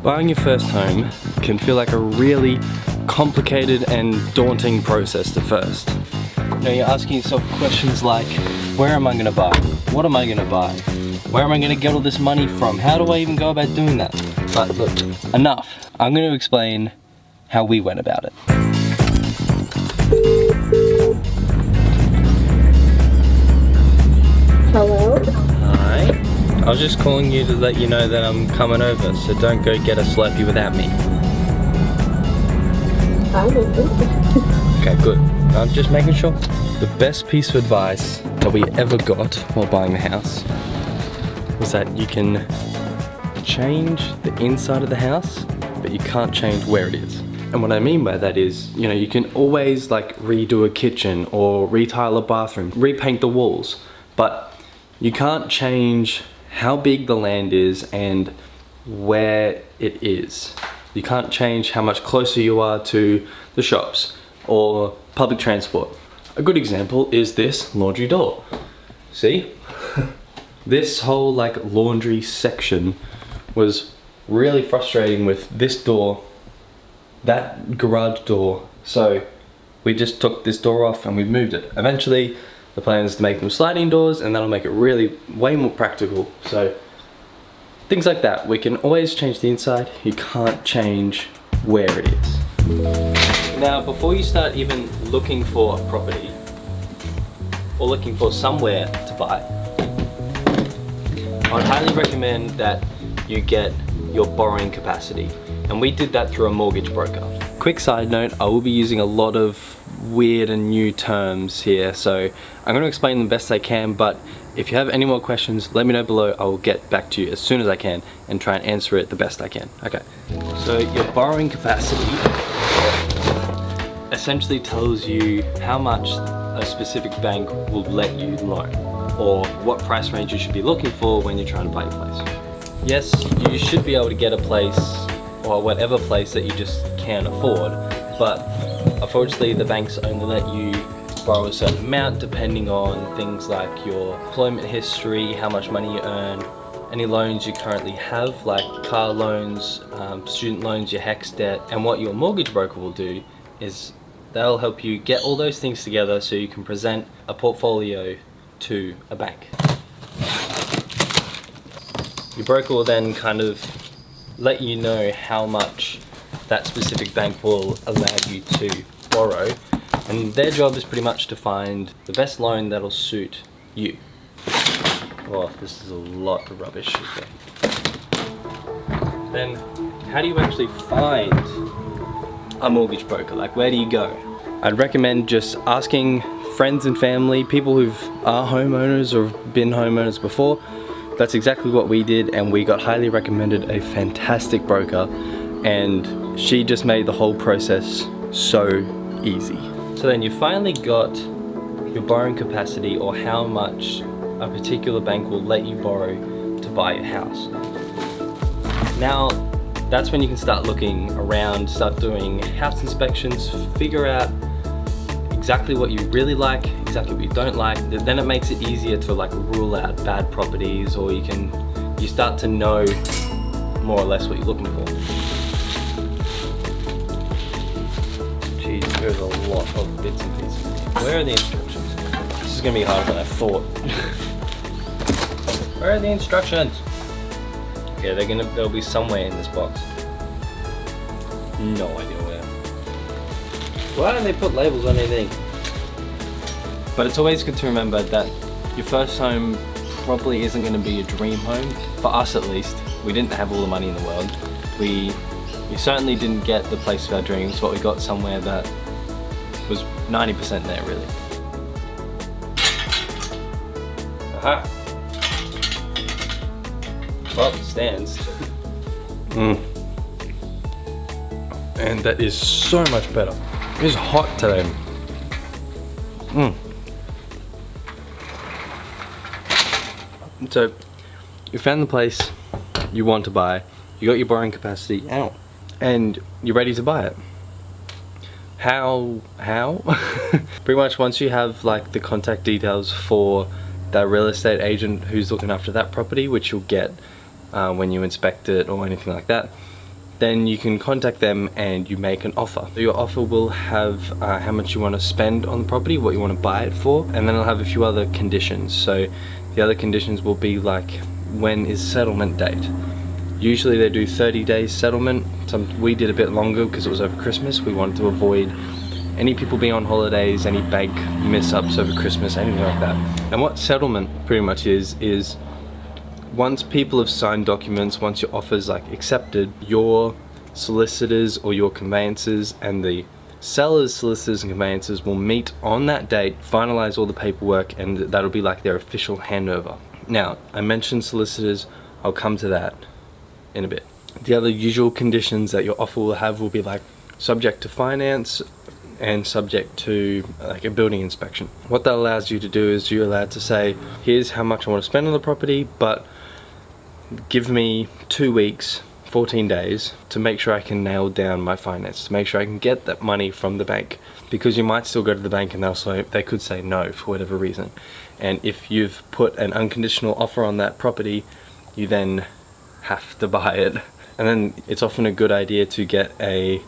Buying your first home can feel like a really complicated and daunting process at first. You know, you're asking yourself questions like, where am I going to buy? What am I going to buy? Where am I going to get all this money from? How do I even go about doing that? But look, enough. I'm going to explain how we went about it. Hello? Hi. I was just calling you to let you know that I'm coming over, so don't go get a Slurpee without me. Okay, good. I'm just making sure. The best piece of advice that we ever got while buying the house was that you can change the inside of the house, but you can't change where it is. And what I mean by that is, you know, you can always like redo a kitchen or retile a bathroom, repaint the walls, but you can't change how big the land is and where it is. You can't change how much closer you are to the shops or public transport. A good example is this laundry door. See? This whole like laundry section was really frustrating with this door, that garage door. So we just took this door off and we moved it. Eventually, the plan is to make them sliding doors, and that'll make it really way more practical. So things like that. We can always change the inside. You can't change where it is. Now, before you start even looking for a property or looking for somewhere to buy, I would highly recommend that you get your borrowing capacity. And we did that through a mortgage broker. Quick side note, I will be using a lot of weird and new terms here, so I'm going to explain them best I can, but if you have any more questions, let me know below. I will get back to you as soon as I can and try and answer it the best I can. Okay, so your borrowing capacity essentially tells you how much a specific bank will let you loan, or what price range you should be looking for when you're trying to buy your place. Yes, you should be able to get a place, or whatever place that you just can't afford, but unfortunately the banks only let you borrow a certain amount depending on things like your employment history, how much money you earn, any loans you currently have like car loans, student loans, your HECS debt. And what your mortgage broker will do is they'll help you get all those things together so you can present a portfolio to a bank. Your broker will then kind of let you know how much that specific bank will allow you to borrow, and their job is pretty much to find the best loan that'll suit you. Oh, this is a lot of rubbish. Okay. Then, how do you actually find a mortgage broker? Like, where do you go? I'd recommend just asking friends and family, people who are homeowners or have been homeowners before. That's exactly what we did, and we got highly recommended a fantastic broker, and she just made the whole process so easy. So then you finally got your borrowing capacity, or how much a particular bank will let you borrow to buy your house. Now, that's when you can start looking around, start doing house inspections, figure out exactly what you really like, exactly what you don't like. Then it makes it easier to like rule out bad properties, or you start to know more or less what you're looking for. Jeez, there's a lot of bits and pieces here. Where are the instructions? This is gonna be harder than I thought. Where are the instructions? Okay, they'll be somewhere in this box. No idea where. Why don't they put labels on anything? But it's always good to remember that your first home probably isn't going to be a dream home. For us at least, we didn't have all the money in the world. We certainly didn't get the place of our dreams, but we got somewhere that was 90% there really. Aha! Well, it stands. And that is so much better. It's hot today. So, you found the place you want to buy, you got your borrowing capacity, and you're ready to buy it. How? Pretty much once you have like the contact details for that real estate agent who's looking after that property, which you'll get when you inspect it or anything like that, then you can contact them and you make an offer. So your offer will have how much you want to spend on the property, what you want to buy it for, and then it'll have a few other conditions. So the other conditions will be like, when is settlement date? Usually they do 30 days settlement. We did a bit longer because it was over Christmas. We wanted to avoid any people being on holidays, any bank miss-ups over Christmas, anything like that. And what settlement pretty much is once people have signed documents, once your offer's like accepted, your solicitors or your conveyancers and the sellers, solicitors and conveyancers will meet on that date, finalize all the paperwork, and that'll be like their official handover. Now, I mentioned solicitors, I'll come to that in a bit. The other usual conditions that your offer will have will be like subject to finance and subject to like a building inspection. What that allows you to do is you're allowed to say, here's how much I want to spend on the property, but give me 2 weeks, 14 days to make sure I can nail down my finance, to make sure I can get that money from the bank. Because you might still go to the bank and they could say no for whatever reason. And if you've put an unconditional offer on that property, you then have to buy it. And then it's often a good idea to get a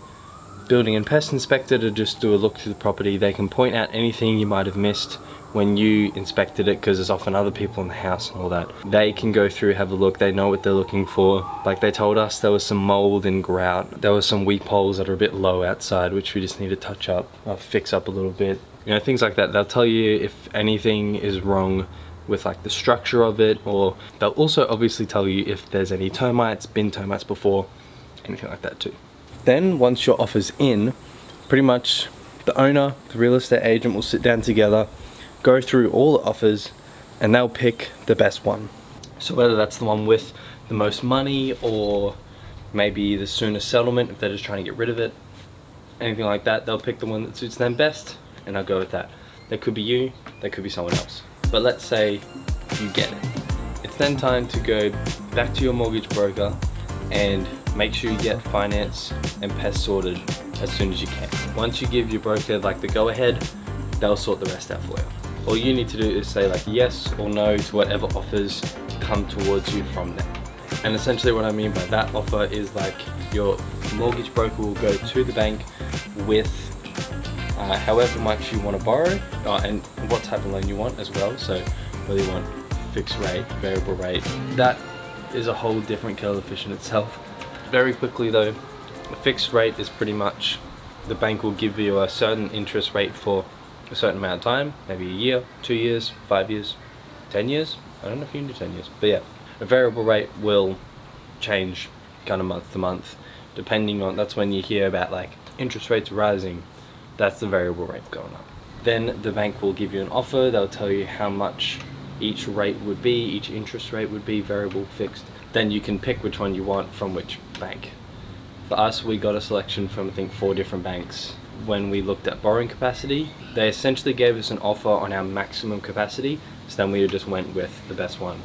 building and pest inspector to just do a look through the property. They can point out anything you might have missed when you inspected it, because there's often other people in the house and all that. They can go through, have a look, they know what they're looking for. Like they told us there was some mold and grout, there was some weep holes that are a bit low outside which we just need to touch up, fix up a little bit. You know, things like that. They'll tell you if anything is wrong with like the structure of it, or they'll also obviously tell you if there's any termites, been termites before, anything like that too. Then once your offer's in, pretty much the owner, the real estate agent will sit down together, go through all the offers, and they'll pick the best one. So whether that's the one with the most money, or maybe the soonest settlement if they're just trying to get rid of it, anything like that, they'll pick the one that suits them best and they'll go with that. That could be you, that could be someone else. But let's say you get it. It's then time to go back to your mortgage broker and make sure you get finance and pest sorted as soon as you can. Once you give your broker like the go ahead, they'll sort the rest out for you. All you need to do is say like yes or no to whatever offers come towards you from them. And essentially what I mean by that offer is like your mortgage broker will go to the bank with however much you want to borrow, and what type of loan you want as well. So whether you want fixed rate, variable rate, that is a whole different kettle of fish in itself. Very quickly though, the fixed rate is pretty much the bank will give you a certain interest rate for a certain amount of time, maybe a year, 2 years, 5 years, 10 years. I don't know if you can do 10 years, but yeah. A variable rate will change kind of month to month, depending on, that's when you hear about like interest rates rising, that's the variable rate going up. Then the bank will give you an offer, they'll tell you how much each rate would be, each interest rate would be, variable, fixed. Then you can pick which one you want from which bank. For us, we got a selection from I think 4 different banks. When we looked at borrowing capacity, they essentially gave us an offer on our maximum capacity, so then we just went with the best one,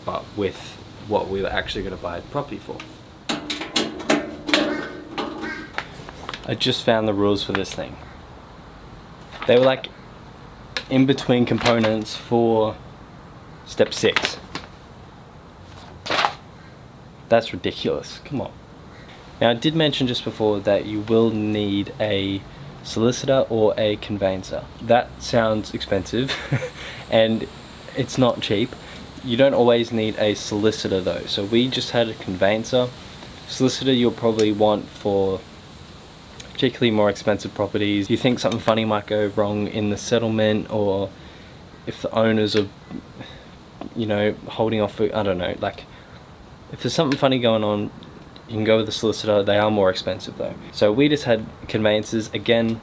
but with what we were actually going to buy the property for. I just found the rules for this thing. They were like in between components for step 6. That's ridiculous, come on. Now I did mention just before that you will need a solicitor or a conveyancer. That sounds expensive and it's not cheap. You don't always need a solicitor though. So we just had a conveyancer. Solicitor you'll probably want for particularly more expensive properties. You think something funny might go wrong in the settlement, or if the owners are, you know, holding off for, I don't know, like if there's something funny going on, you can go with the solicitor. They are more expensive though. So we just had conveyancers. Again,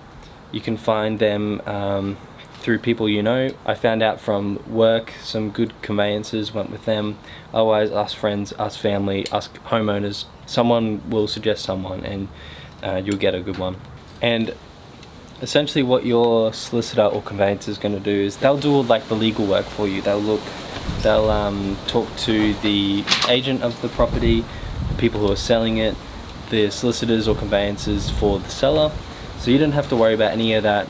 you can find them through people you know. I found out from work some good conveyancers, went with them. Otherwise, us friends, us family, us homeowners, someone will suggest someone and you'll get a good one. And essentially what your solicitor or conveyancer is going to do is they'll do all like the legal work for you. They'll talk to the agent of the property, the people who are selling it, the solicitors or conveyancers for the seller. So you don't have to worry about any of that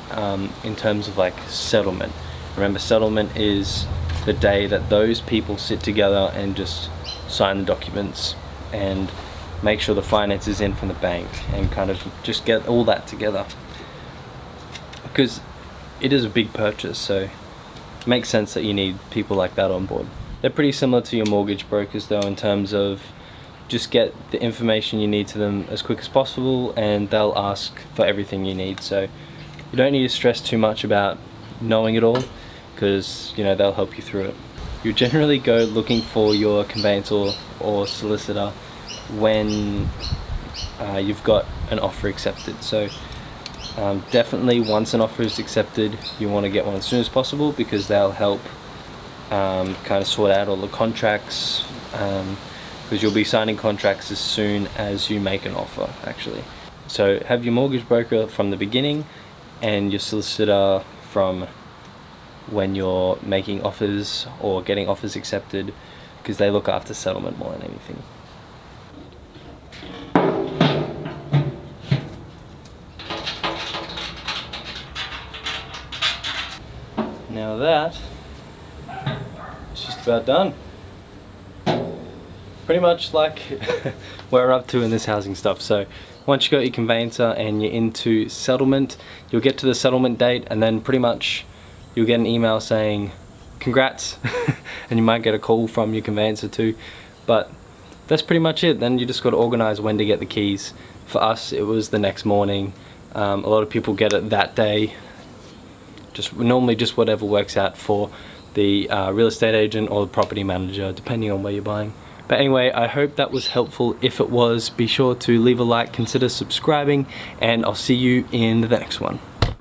in terms of like settlement. Remember, settlement is the day that those people sit together and just sign the documents, and make sure the finance is in from the bank, and kind of just get all that together, because it is a big purchase, so it makes sense that you need people like that on board. They're pretty similar to your mortgage brokers though, in terms of just get the information you need to them as quick as possible, and they'll ask for everything you need, so you don't need to stress too much about knowing it all, because you know, they'll help you through it. You generally go looking for your conveyancer or solicitor when you've got an offer accepted. So definitely once an offer is accepted, you want to get one as soon as possible, because they'll help kind of sort out all the contracts, because you'll be signing contracts as soon as you make an offer actually. So have your mortgage broker from the beginning and your solicitor from when you're making offers or getting offers accepted, because they look after settlement more than anything. Now that it's just about done. Pretty much like what we're up to in this housing stuff. So once you got your conveyancer and you're into settlement, you'll get to the settlement date, and then pretty much you'll get an email saying congrats, and you might get a call from your conveyancer too, but that's pretty much it. Then you just got to organize when to get the keys. For us, it was the next morning. A lot of people get it that day, normally just whatever works out for the real estate agent or the property manager, depending on where you're buying. But anyway, I hope that was helpful. If it was, be sure to leave a like, consider subscribing, and I'll see you in the next one.